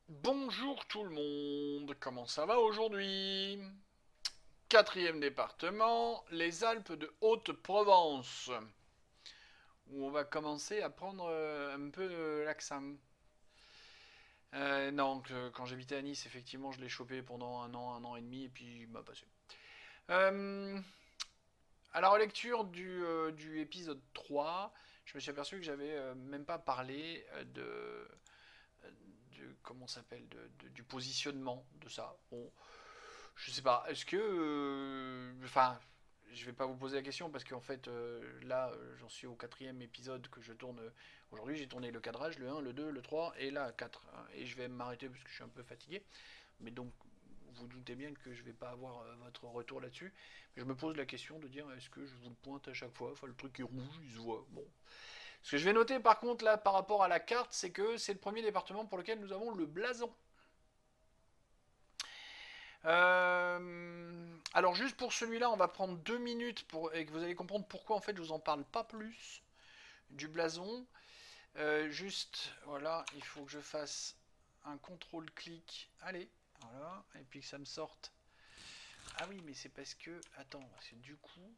Bonjour tout le monde, comment ça va aujourd'hui? Quatrième département, les Alpes de Haute-Provence, où on va commencer à prendre un peu l'accent. Non, quand j'habitais à Nice, effectivement, je l'ai chopé pendant un an et demi, et puis il m'a passé. Euh, à la relecture du épisode 3, je me suis aperçu que j'avais même pas parlé comment s'appelle, du positionnement de ça. Bon, je sais pas. Est-ce que, enfin, je vais pas vous poser la question parce qu'en fait, là, j'en suis au quatrième épisode que je tourne. Aujourd'hui, j'ai tourné le cadrage, le un, le 2, le 3 et là, 4. Hein. Et je vais m'arrêter parce que je suis un peu fatigué. Mais donc, vous doutez bien que je vais pas avoir votre retour là-dessus. Mais je me pose la question de dire est-ce que je vous le pointe à chaque fois? Enfin, le truc est rouge, il se voit. Bon. Ce que je vais noter par contre là par rapport à la carte, c'est que c'est le premier département pour lequel nous avons le blason. Alors juste pour celui-là, on va prendre 2 minutes et que vous allez comprendre pourquoi en fait je vous en parle pas plus du blason. Juste, voilà, il faut que je fasse un contrôle-clic. Allez, voilà, et puis que ça me sorte. Ah oui, mais c'est parce que, attends, parce que du coup,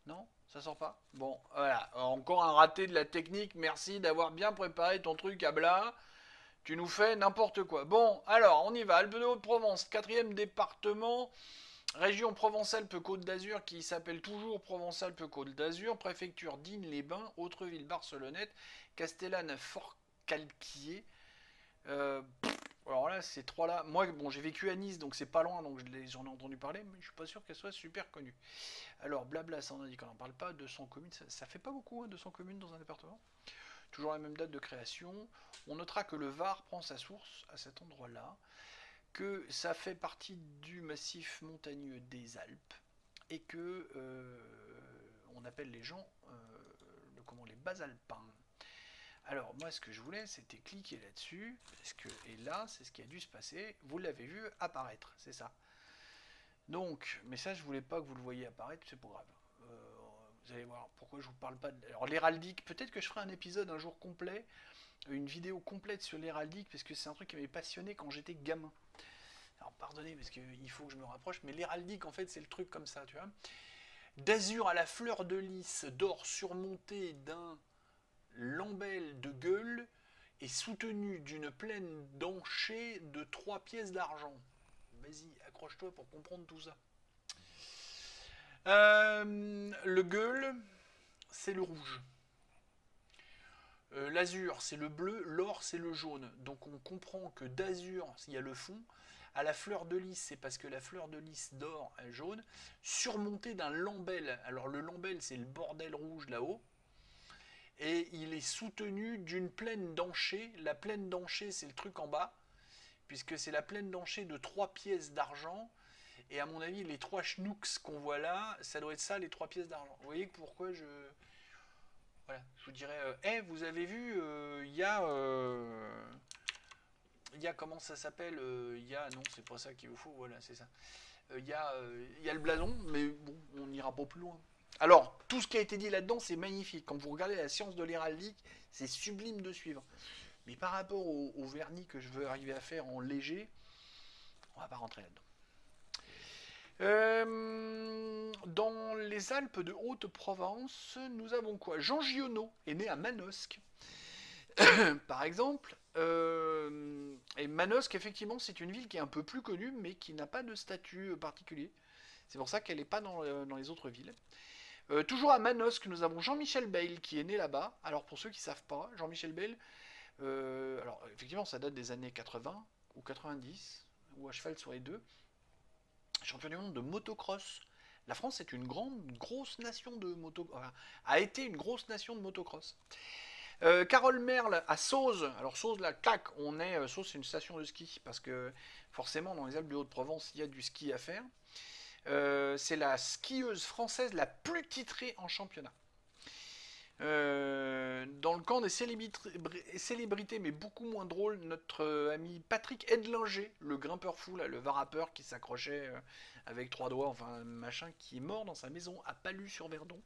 non, ça sort pas. Bon, voilà, encore un raté de la technique. Merci d'avoir bien préparé ton truc à blas. Tu nous fais n'importe quoi. Bon, alors, on y va. Alpes de Haute-Provence, quatrième département. Région Provence-Alpes-Côte d'Azur qui s'appelle toujours Provence-Alpes-Côte d'Azur, préfecture d'Isle-les-Bains, Autreville, Barcelonnette, Castellane, Fort-Calquier. Euh, alors là, ces trois-là, moi, bon, j'ai vécu à Nice, donc c'est pas loin, donc j'en ai entendu parler, mais je suis pas sûr qu'elles soient super connues. Alors, blabla, ça on a dit qu'on n'en parle pas, 200 communes, ça fait pas beaucoup, hein, 200 communes dans un département. Toujours la même date de création. On notera que le Var prend sa source à cet endroit-là, que ça fait partie du massif montagneux des Alpes et que on appelle les gens comment les basalpins. Alors moi ce que je voulais c'était cliquer là-dessus parce que et là c'est ce qui a dû se passer. Vous l'avez vu apparaître, c'est ça. Donc mais ça je voulais pas que vous le voyiez apparaître, c'est pas grave. Vous allez voir pourquoi je vous parle pas de... Alors l'héraldique, peut-être que je ferai un épisode un jour complet, une vidéo complète sur l'héraldique parce que c'est un truc qui m'avait passionné quand j'étais gamin. Alors pardonnez parce qu'il faut que je me rapproche, mais l'héraldique en fait c'est le truc comme ça, tu vois. D'azur à la fleur de lys, d'or surmonté d'un lambel de gueule et soutenu d'une plaine d'anchée de 3 pièces d'argent. Vas-y, accroche-toi pour comprendre tout ça. Le gueule, c'est le rouge. L'azur, c'est le bleu. L'or, c'est le jaune. Donc on comprend que d'azur, il y a le fond. À la fleur de lys, c'est parce que la fleur de lys d'or est jaune, surmontée d'un lambel. Alors le lambel, c'est le bordel rouge là-haut. Et il est soutenu d'une plaine d'anchée. La plaine d'anchée, c'est le truc en bas, puisque c'est la plaine d'anchée de 3 pièces d'argent. Et à mon avis, les 3 schnooks qu'on voit là, ça doit être ça, les 3 pièces d'argent. Vous voyez pourquoi je... Voilà, je vous dirais, hey, vous avez vu, il y a comment ça s'appelle, il y a, non, c'est pas ça qu'il vous faut, voilà, c'est ça. Il y a le blason, mais bon, on n'ira pas plus loin. Alors, tout ce qui a été dit là-dedans, c'est magnifique. Quand vous regardez la science de l'héraldique, c'est sublime de suivre. Mais par rapport au vernis que je veux arriver à faire en léger, on va pas rentrer là-dedans. Dans les Alpes de Haute-Provence, nous avons quoi? Jean Giono est né à Manosque, par exemple. Et Manosque, effectivement, c'est une ville qui est un peu plus connue, mais qui n'a pas de statut particulier. C'est pour ça qu'elle n'est pas dans les autres villes. Toujours à Manosque, nous avons Jean-Michel Bayle qui est né là-bas. Alors pour ceux qui ne savent pas, Jean-Michel Bayle, alors effectivement ça date des années 80 ou 90, ou à cheval sur les deux. Champion du monde de motocross. La France est une grosse nation de moto, a été une grosse nation de motocross. Carole Merle à Sauze. Alors Sauze, là, clac, Sauze, c'est une station de ski parce que forcément dans les Alpes de Haute-Provence, il y a du ski à faire. C'est la skieuse française la plus titrée en championnat. Dans le camp des célébrités, mais beaucoup moins drôle, notre ami Patrick Edlinger, le grimpeur fou, là, le varapeur qui s'accrochait avec 3 doigts, enfin machin, qui est mort dans sa maison à Palu-sur-Verdon.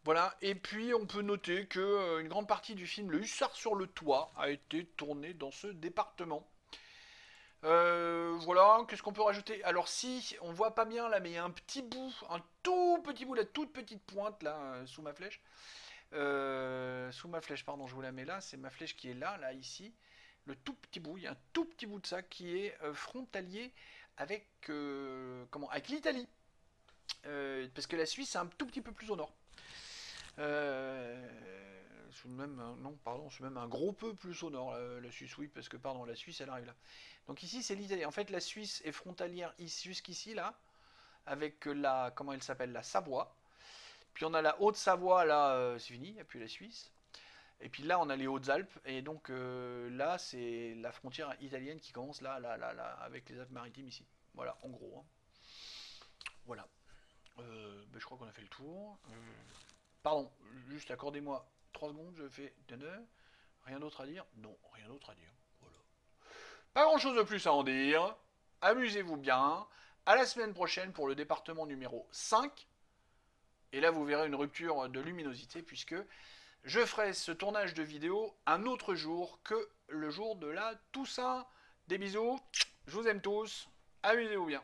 Voilà, et puis on peut noter que une grande partie du film Le Hussard sur le toit a été tourné dans ce département. Voilà, qu'est-ce qu'on peut rajouter? Alors si, on voit pas bien là, mais il y a un petit bout, un tout petit bout, la toute petite pointe là, sous ma flèche. Sous ma flèche, pardon, je vous la mets là, c'est ma flèche qui est là, là, ici. Le tout petit bout, il y a un tout petit bout de ça qui est frontalier avec, comment, avec l'Italie. Parce que la Suisse est un tout petit peu plus au nord. Euh, même, non, pardon, c'est même un gros peu plus au nord, la Suisse, oui, parce que, pardon, la Suisse, elle arrive là. Donc ici, c'est l'Italie. En fait, la Suisse est frontalière jusqu'ici, là, avec la, comment elle s'appelle, la Savoie. Puis on a la Haute-Savoie, là, c'est fini, il n'y a plus la Suisse. Et puis là, on a les Hautes-Alpes, et donc là, c'est la frontière italienne qui commence là, là, là, là, avec les Alpes-Maritimes ici. Voilà, en gros. Hein. Voilà. Ben, je crois qu'on a fait le tour. Pardon, juste accordez-moi 3 secondes, je fais d'honneur. Rien d'autre à dire? Non, rien d'autre à dire. Voilà. Pas grand-chose de plus à en dire. Amusez-vous bien. À la semaine prochaine pour le département numéro 5. Et là, vous verrez une rupture de luminosité puisque je ferai ce tournage de vidéo un autre jour que le jour de la Toussaint. Des bisous, je vous aime tous, amusez-vous bien.